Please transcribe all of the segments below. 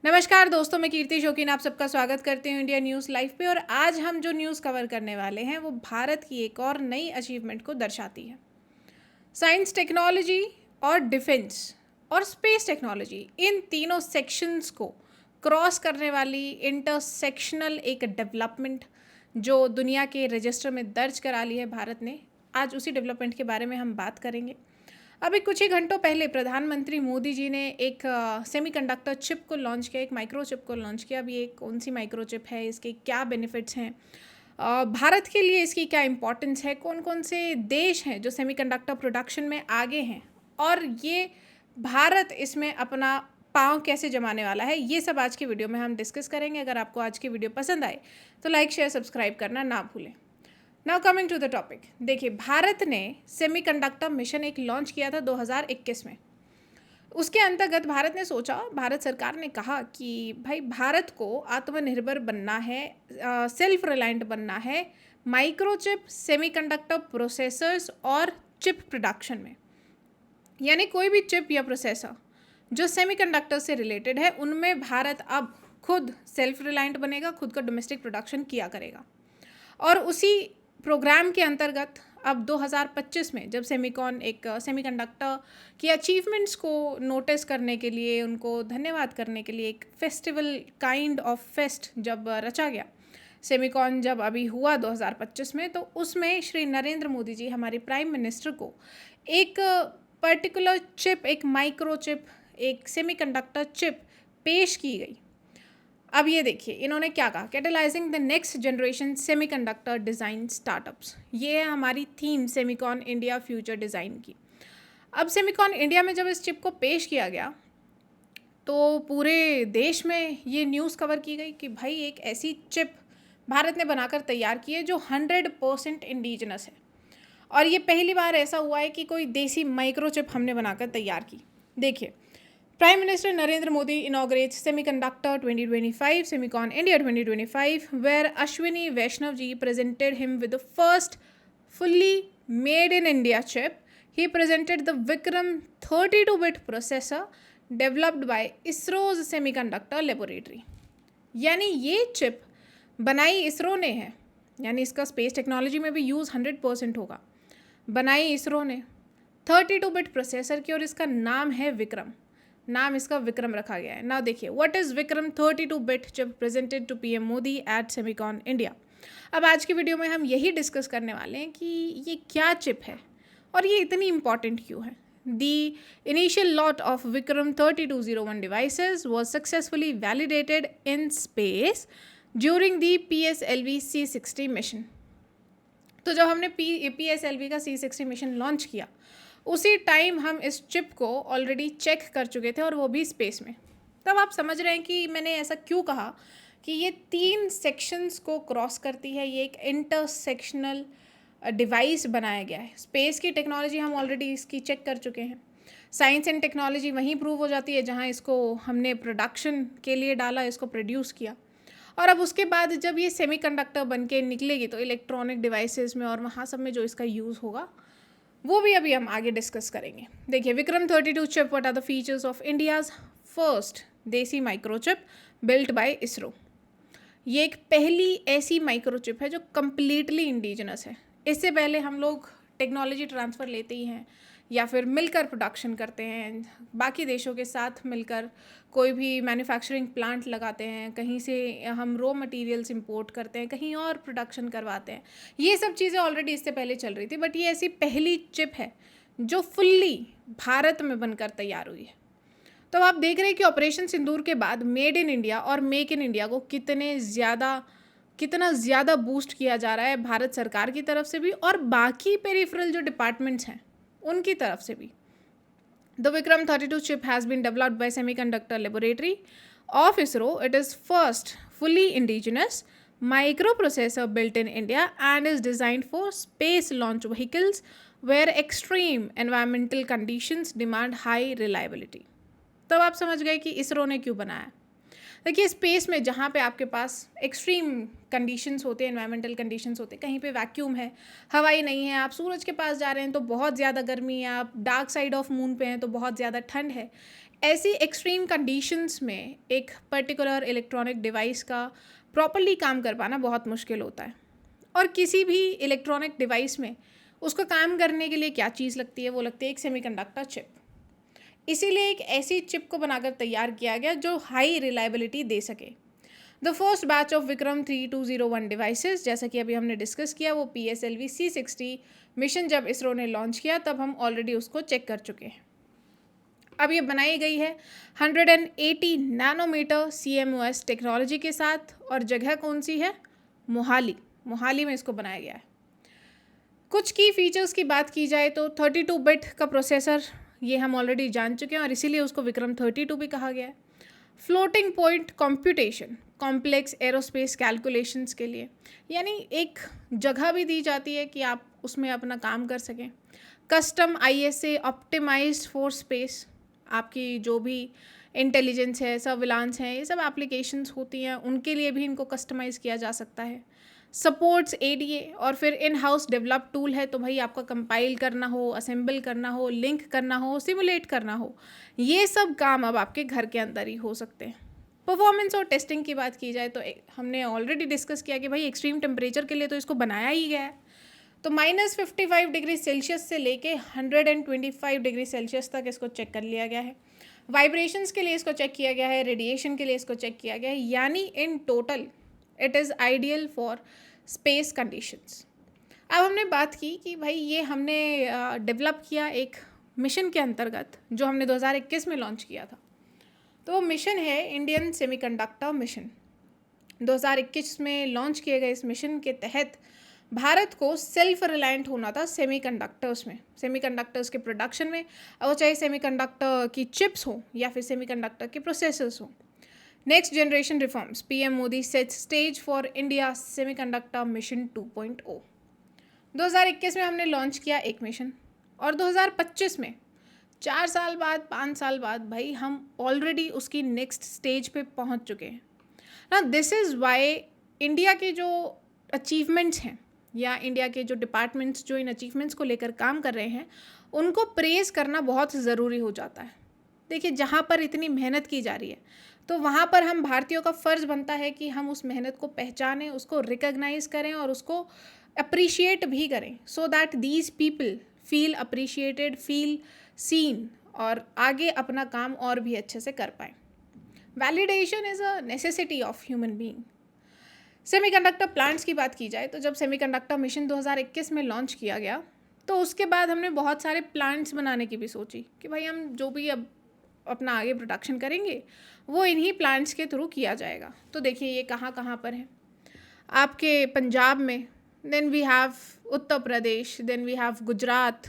नमस्कार दोस्तों, मैं कीर्ति शौकीन आप सबका स्वागत करती हूँ इंडिया न्यूज़ लाइव पे। और आज हम जो न्यूज़ कवर करने वाले हैं वो भारत की एक और नई अचीवमेंट को दर्शाती है। साइंस, टेक्नोलॉजी और डिफेंस और स्पेस टेक्नोलॉजी, इन तीनों सेक्शंस को क्रॉस करने वाली इंटरसेक्शनल एक डेवलपमेंट जो दुनिया के रजिस्टर में दर्ज करा ली है भारत ने। आज उसी डेवलपमेंट के बारे में हम बात करेंगे। अभी कुछ ही घंटों पहले प्रधानमंत्री मोदी जी ने एक सेमीकंडक्टर चिप को लॉन्च किया, एक माइक्रो चिप को लॉन्च किया। अभी ये कौन सी माइक्रो चिप है, इसके क्या बेनिफिट्स हैं, भारत के लिए इसकी क्या इम्पोर्टेंस है, कौन कौन से देश हैं जो सेमीकंडक्टर प्रोडक्शन में आगे हैं, और ये भारत इसमें अपना पाँव कैसे जमाने वाला है, ये सब आज की वीडियो में हम डिस्कस करेंगे। अगर आपको आज की वीडियो पसंद आए तो लाइक, शेयर, सब्सक्राइब करना ना भूलें। Now coming to the topic, देखिए भारत ने सेमीकंडक्टर मिशन एक लॉन्च किया था 2021 में। उसके अंतर्गत भारत ने सोचा, भारत सरकार ने कहा कि भाई भारत को आत्मनिर्भर बनना है, सेल्फ रिलायंट बनना है माइक्रोचिप, सेमीकंडक्टर प्रोसेसर्स और चिप प्रोडक्शन में। यानी कोई भी चिप या प्रोसेसर जो सेमीकंडक्टर से रिलेटेड है उनमें भारत अब खुद सेल्फ रिलायंट बनेगा, खुद का डोमेस्टिक प्रोडक्शन किया करेगा। और उसी प्रोग्राम के अंतर्गत अब 2025 में जब सेमीकंडक्टर की अचीवमेंट्स को नोटिस करने के लिए, उनको धन्यवाद करने के लिए एक फेस्टिवल काइंड ऑफ फेस्ट जब रचा गया, सेमीकॉन जब अभी हुआ 2025 में, तो उसमें श्री नरेंद्र मोदी जी, हमारे प्राइम मिनिस्टर को एक पर्टिकुलर चिप, एक माइक्रो चिप, एक सेमीकंडक्टर चिप पेश की गई। अब ये देखिए इन्होंने क्या कहा, catalysing the next generation semiconductor design startups. ये है हमारी theme Semicon India future design की। अब सेमीकॉन इंडिया में जब इस चिप को पेश किया गया तो पूरे देश में ये न्यूज़ कवर की गई कि भाई एक ऐसी चिप भारत ने बनाकर तैयार की है जो 100% इंडिजिनस है। और ये पहली बार ऐसा हुआ है कि कोई देसी माइक्रो चिप हमने बनाकर तैयार की। देखिए, Prime Minister Narendra Modi inaugurates Semiconductor 2025, Semicon India 2025, where Ashwini Vaishnav ji presented him with the first fully made in India chip. He presented the Vikram 32-bit processor developed by ISRO's Semiconductor Laboratory. यानी ये chip बनाई इसरो ने है, यानी इसका space technology में भी use 100% होगा। बनाई इसरो ने 32-बिट प्रोसेसर की और इसका नाम है विक्रम। नाम इसका विक्रम रखा गया है। नाउ देखिए, व्हाट इज़ विक्रम 32-बिट chip presented to PM Modi at Semicon India. अब आज की वीडियो में हम यही डिस्कस करने वाले हैं कि ये क्या चिप है और ये इतनी इंपॉर्टेंट क्यों है। The initial lot of Vikram 3201 devices was successfully validated in space during the PSLV C60 mission. तो जब हमने PSLV का C60 मिशन लॉन्च किया उसी टाइम हम इस चिप को ऑलरेडी चेक कर चुके थे, और वो भी स्पेस में। तब आप समझ रहे हैं कि मैंने ऐसा क्यों कहा कि ये 3 सेक्शंस को क्रॉस करती है। ये एक इंटरसेक्शनल डिवाइस बनाया गया है। स्पेस की टेक्नोलॉजी हम ऑलरेडी इसकी चेक कर चुके हैं। साइंस एंड टेक्नोलॉजी वहीं प्रूव हो जाती है जहाँ इसको हमने प्रोडक्शन के लिए डाला, इसको प्रोड्यूस किया। और अब उसके बाद जब ये सेमीकंडक्टर बन के निकलेगी तो इलेक्ट्रॉनिक डिवाइसेस में और वहाँ सब में जो इसका यूज़ होगा वो भी अभी हम आगे डिस्कस करेंगे। देखिए, Vikram 32 chip, what are the features of India's first desi microchip built by ISRO. ये एक पहली ऐसी माइक्रोचिप है जो कम्प्लीटली इंडिजिनस है। इससे पहले हम लोग टेक्नोलॉजी ट्रांसफ़र लेते ही हैं या फिर मिलकर प्रोडक्शन करते हैं, बाकी देशों के साथ मिलकर कोई भी मैन्युफैक्चरिंग प्लांट लगाते हैं, कहीं से हम रॉ मटेरियल्स इंपोर्ट करते हैं, कहीं और प्रोडक्शन करवाते हैं। ये सब चीज़ें ऑलरेडी इससे पहले चल रही थी, बट ये ऐसी पहली चिप है जो फुल्ली भारत में बनकर तैयार हुई है। तो आप देख रहे हैं कि ऑपरेशन सिंदूर के बाद मेड इन इंडिया और मेक इन इंडिया को कितना ज़्यादा बूस्ट किया जा रहा है भारत सरकार की तरफ से भी और बाकी पेरिफेरल जो डिपार्टमेंट्स हैं उनकी तरफ से भी। The Vikram 32 chip has been developed by Semiconductor Laboratory of ISRO. It is first fully indigenous microprocessor built in India and is designed for space launch vehicles where extreme environmental conditions demand high reliability. तब आप समझ गए कि इसरो ने क्यों बनाया। देखिए space में जहाँ पे आपके पास एक्सट्रीम कंडीशंस होते हैं, एनवायरमेंटल कंडीशंस होते हैं, कहीं पे वैक्यूम है, हवाई नहीं है, आप सूरज के पास जा रहे हैं तो बहुत ज़्यादा गर्मी है, आप डार्क साइड ऑफ मून पे हैं तो बहुत ज़्यादा ठंड है, ऐसी एक्सट्रीम कंडीशंस में एक पर्टिकुलर इलेक्ट्रॉनिक डिवाइस का प्रॉपरली काम कर पाना बहुत मुश्किल होता है। और किसी भी इलेक्ट्रॉनिक डिवाइस में उसको काम करने के लिए क्या चीज़ लगती है, वो लगती है एक सेमीकंडक्टर चिप। इसीलिए एक ऐसी चिप को बनाकर तैयार किया गया जो हाई रिलायबिलिटी दे सके। The first batch of Vikram 3201 devices, जैसा कि अभी हमने डिस्कस किया, वो PSLV C60 मिशन जब इसरो ने लॉन्च किया तब हम ऑलरेडी उसको चेक कर चुके हैं। अब ये बनाई गई है 180 नैनोमीटर CMOS टेक्नोलॉजी के साथ, और जगह कौन सी है? मोहाली में इसको बनाया गया है। कुछ की फीचर्स की बात की जाए तो 32 बिट का प्रोसेसर, ये हम ऑलरेडी जान चुके हैं और इसीलिए उसको विक्रम 32 भी कहा गया है। Floating point computation, complex aerospace calculations के लिए, यानी एक जगह भी दी जाती है कि आप उसमें अपना काम कर सकें। Custom ISA optimised for space, आपकी जो भी इंटेलिजेंस है, सर्विलांस है, ये सब एप्लीकेशंस होती हैं, उनके लिए भी इनको कस्टमाइज़ किया जा सकता है। सपोर्ट्स ADA, और फिर इन हाउस डेवलप टूल है, तो भाई आपका कंपाइल करना हो, असेंबल करना हो, लिंक करना हो, सिमुलेट करना हो, ये सब काम अब आपके घर के अंदर ही हो सकते हैं। परफॉर्मेंस और टेस्टिंग की बात की जाए तो हमने ऑलरेडी डिस्कस किया कि भाई एक्सट्रीम टेम्परेचर के लिए तो इसको बनाया ही गया है। तो -55 डिग्री सेल्सियस से लेके 125 डिग्री सेल्सियस तक इसको चेक कर लिया गया है। वाइब्रेशंस के लिए इसको चेक किया गया है, रेडिएशन के लिए इसको चेक किया गया है, यानी in total it is ideal for space conditions. अब हमने बात की कि भाई ये हमने डेवलप किया एक मिशन के अंतर्गत जो हमने 2021 में लॉन्च किया था। तो वो मिशन है इंडियन सेमीकंडक्टर मिशन। 2021 में लॉन्च किए गए इस मिशन के तहत भारत को सेल्फ रिलायंट होना था सेमीकंडक्टर्स में, सेमीकंडक्टर्स के प्रोडक्शन में, और चाहे सेमीकंडक्टर की चिप्स हो या फिर सेमीकंडक्टर के प्रोसेसर्स हो। Next generation reforms, PM Modi sets stage for India semiconductor mission 2.0। 2021 में हमने लॉन्च किया एक मिशन, और 2025 में 4 साल बाद, 5 साल बाद भाई हम ऑलरेडी उसकी नेक्स्ट स्टेज पे पहुंच चुके हैं ना। दिस इज़ वाई इंडिया के जो अचीवमेंट्स हैं या इंडिया के जो डिपार्टमेंट्स जो इन अचीवमेंट्स को लेकर काम कर रहे हैं, उनको प्रेज़ करना बहुत ज़रूरी हो जाता है। देखिए जहाँ पर इतनी मेहनत की जा रही है तो वहाँ पर हम भारतीयों का फ़र्ज़ बनता है कि हम उस मेहनत को पहचानें, उसको रिकग्नाइज़ करें और उसको अप्रिशिएट भी करें, so that these people feel appreciated, feel seen, और आगे अपना काम और भी अच्छे से कर पाएँ। Validation is a necessity of human being. Semiconductor plants की बात की जाए तो जब सेमीकंडक्टर मिशन 2021 में लॉन्च किया गया तो उसके बाद हमने बहुत सारे प्लांट्स बनाने की भी सोची कि भाई हम जो भी अब अपना आगे प्रोडक्शन करेंगे वो इन्हीं प्लांट्स के थ्रू किया जाएगा। तो देखिए ये कहाँ कहाँ पर है, आपके पंजाब में, then we have Uttar Pradesh, then we have Gujarat,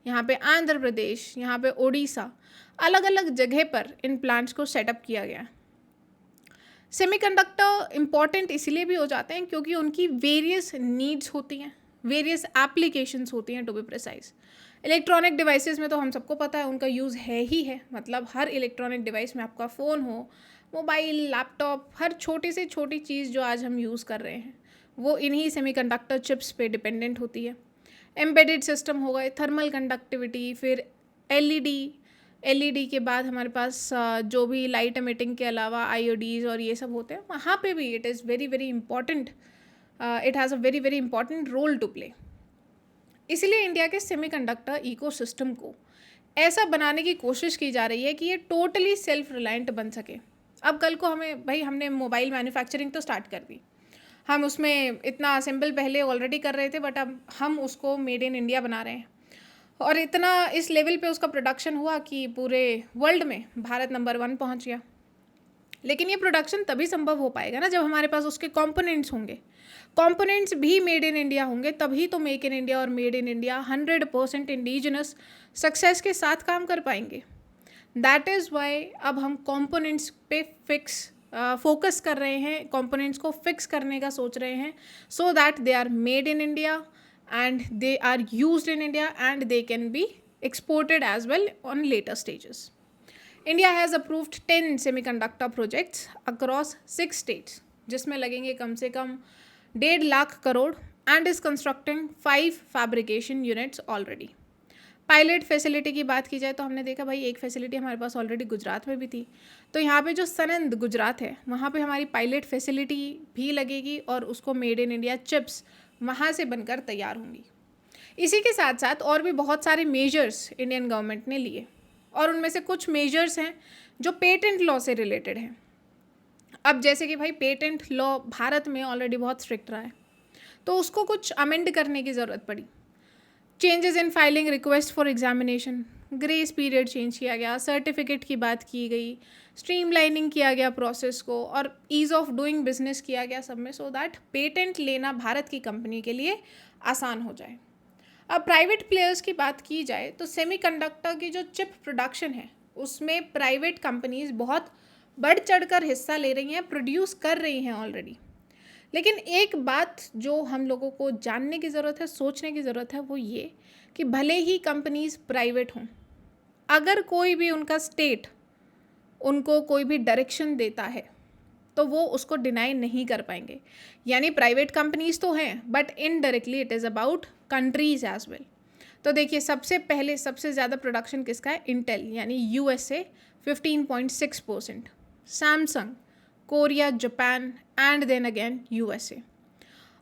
यहाँ पे आंध्र प्रदेश, यहाँ पे उड़ीसा, अलग अलग जगह पर इन प्लांट्स को सेटअप किया गया। सेमीकंडक्टर इम्पॉर्टेंट इसलिए भी हो जाते हैं क्योंकि उनकी वेरियस नीड्स होती हैं, वेरियस एप्लीकेशंस होती हैं to be precise. Electronic devices में तो हम सबको पता है उनका यूज़ है ही है, मतलब हर इलेक्ट्रॉनिक डिवाइस में, आपका फ़ोन हो, मोबाइल, लैपटॉप, हर छोटी से छोटी चीज़ जो आज हम यूज़ कर रहे हैं वो इन्हीं सेमीकंडक्टर चिप्स पे डिपेंडेंट होती है। एम्बेडेड सिस्टम हो गए, थर्मल कंडक्टिविटी, फिर एलईडी के बाद हमारे पास जो भी लाइट एमिटिंग के अलावा IODs और ये सब होते हैं, वहाँ पे भी it is very very important, it has a very very important role to play. इसलिए इंडिया के सेमीकंडक्टर इकोसिस्टम को ऐसा बनाने की कोशिश की जा रही है कि ये टोटली सेल्फ रिलायंट बन सके। अब कल को हमें भाई, हमने मोबाइल मैन्युफैक्चरिंग तो स्टार्ट कर दी, हम उसमें इतना असेंबल पहले ऑलरेडी कर रहे थे, बट अब हम उसको मेड इन इंडिया बना रहे हैं, और इतना इस लेवल पे उसका प्रोडक्शन हुआ कि पूरे वर्ल्ड में भारत नंबर 1 पहुंच गया। लेकिन ये प्रोडक्शन तभी संभव हो पाएगा ना जब हमारे पास उसके कंपोनेंट्स होंगे, कंपोनेंट्स भी मेड इन इंडिया होंगे, तभी तो मेक इन इंडिया और made in India 100% indigenous success के साथ काम कर पाएंगे। दैट इज़ वाई अब हम कंपोनेंट्स पे फोकस कर रहे हैं, कंपोनेंट्स को फिक्स करने का सोच रहे हैं, so that they are made in India and they are used in India and they can be exported as well on later stages. India has approved 10 semiconductor projects across 6 states, जिसमें लगेंगे कम से कम 1.5 lakh crore, and is constructing 5 fabrication units already. Pilot facility की बात की जाए तो हमने देखा भाई एक फैसिलिटी हमारे पास ऑलरेडी गुजरात में भी थी, तो यहाँ पे जो सनंद गुजरात है वहाँ पे हमारी पायलट फैसिलिटी भी लगेगी और उसको मेड इन इंडिया चिप्स वहाँ से बनकर तैयार होंगी। इसी के साथ साथ और भी बहुत सारे मेजर्स इंडियन गवर्नमेंट ने लिए, और उनमें से कुछ मेजर्स हैं जो पेटेंट लॉ से रिलेटेड हैं। अब जैसे कि भाई पेटेंट लॉ भारत में ऑलरेडी बहुत स्ट्रिक्ट रहा है, तो उसको कुछ अमेंड करने की ज़रूरत पड़ी। Changes in filing request for examination, grace period change किया गया, सर्टिफिकेट की बात की गई, स्ट्रीमलाइनिंग किया गया प्रोसेस को, और ईज़ ऑफ डूइंग बिजनेस किया गया सब में, सो दैट पेटेंट लेना भारत की कंपनी के लिए आसान हो जाए। अब प्राइवेट प्लेयर्स की बात की जाए तो सेमीकंडक्टर की जो चिप प्रोडक्शन है उसमें प्राइवेट कंपनीज बहुत बढ़ चढ़कर हिस्सा ले रही हैं, प्रोड्यूस कर रही हैं ऑलरेडी। लेकिन एक बात जो हम लोगों को जानने की ज़रूरत है, सोचने की ज़रूरत है, वो ये कि भले ही कंपनीज प्राइवेट हों, अगर कोई भी उनका स्टेट उनको कोई भी डायरेक्शन देता है तो वो उसको डिनाई नहीं कर पाएंगे। यानी प्राइवेट कंपनीज तो हैं but indirectly it is about countries as well. तो देखिए सबसे पहले सबसे ज़्यादा प्रोडक्शन किसका है? इंटेल यानी USA 15.6%, Samsung, Korea, Japan and then again USA.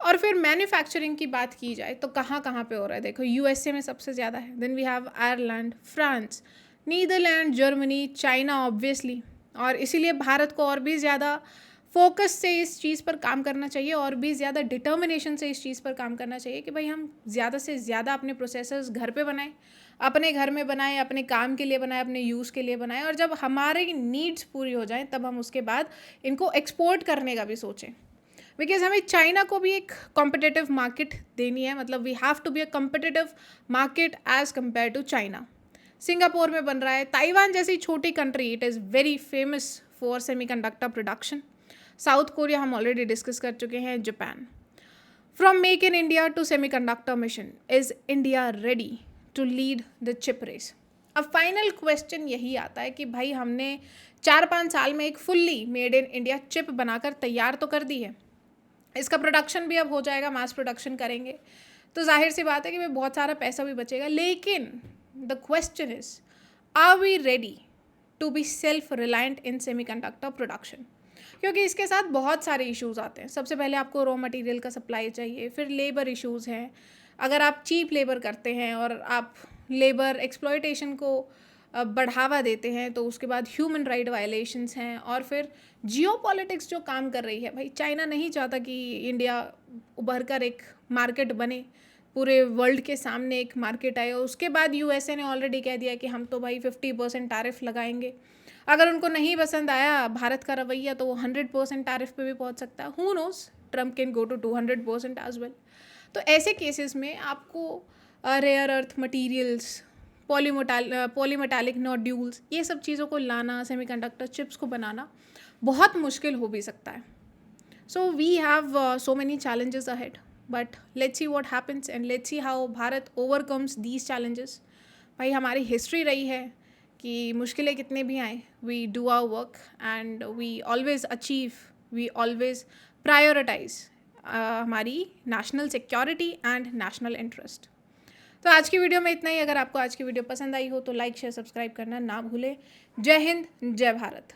और फिर मैन्युफैक्चरिंग की बात की जाए तो कहाँ कहाँ पे हो रहा है? देखो यूएसए में सबसे ज़्यादा है, then we have Ireland, France, Netherland, Germany, China obviously. और इसीलिए भारत को और भी ज़्यादा फोकस से इस चीज़ पर काम करना चाहिए और भी ज़्यादा डिटर्मिनेशन से इस चीज़ पर काम करना चाहिए कि भाई हम ज़्यादा से ज़्यादा अपने प्रोसेसर्स घर पे बनाएं, अपने घर में बनाएं, अपने काम के लिए बनाएं, अपने यूज़ के लिए बनाएं, और जब हमारी नीड्स पूरी हो जाएं तब हम उसके बाद इनको एक्सपोर्ट करने का भी सोचें। बिकॉज हमें चाइना को भी एक कॉम्पिटिटिव मार्केट देनी है, मतलब we have to be a competitive market as compare to China. Singapore में बन रहा है, ताइवान जैसी छोटी country, it is very famous for semiconductor production. South Korea हम ऑलरेडी डिस्कस कर चुके हैं, Japan. From make in India to semiconductor mission, is India ready to lead the chip race? अब फाइनल क्वेश्चन यही आता है कि भाई हमने 4-5 साल में एक fully made in India chip बनाकर तैयार तो कर दी है, इसका प्रोडक्शन भी अब हो जाएगा, मास प्रोडक्शन करेंगे तो जाहिर सी बात है कि भाई बहुत सारा पैसा भी बचेगा। लेकिन the question is, are we ready to be self reliant in semiconductor production? क्योंकि इसके साथ बहुत सारे इश्यूज आते हैं। सबसे पहले आपको रॉ मटेरियल का सप्लाई चाहिए, फिर लेबर इश्यूज़ हैं, अगर आप चीप लेबर करते हैं और आप लेबर एक्सप्लॉयटेशन को बढ़ावा देते हैं तो उसके बाद ह्यूमन राइट वायलेशंस हैं, और फिर जियोपॉलिटिक्स जो काम कर रही है, भाई चाइना नहीं चाहता कि इंडिया उभर कर एक मार्केट बने, पूरे वर्ल्ड के सामने एक मार्केट आए। और उसके बाद यूएसए ने ऑलरेडी कह दिया कि हम तो भाई 50% टैरिफ लगाएंगे। अगर उनको नहीं पसंद आया भारत का रवैया तो वो 100% टैरिफ पे भी पहुंच सकता है। Who knows, Trump can go to 200% as well. तो ऐसे केसेस में आपको rare earth materials, polymetallic nodules, ये सब चीज़ों को लाना, सेमीकंडक्टर चिप्स को बनाना बहुत मुश्किल हो भी सकता है। So we have so many challenges ahead, but let's see what happens and let's see how Bharat overcomes these challenges. भाई हमारी हिस्ट्री रही है कि मुश्किलें कितने भी आए, we do our work and we always achieve, we always prioritize हमारी national security and national interest. तो आज की वीडियो में इतना ही। अगर आपको आज की वीडियो पसंद आई हो तो लाइक, शेयर, सब्सक्राइब करना ना भूलें। जय हिंद, जय भारत।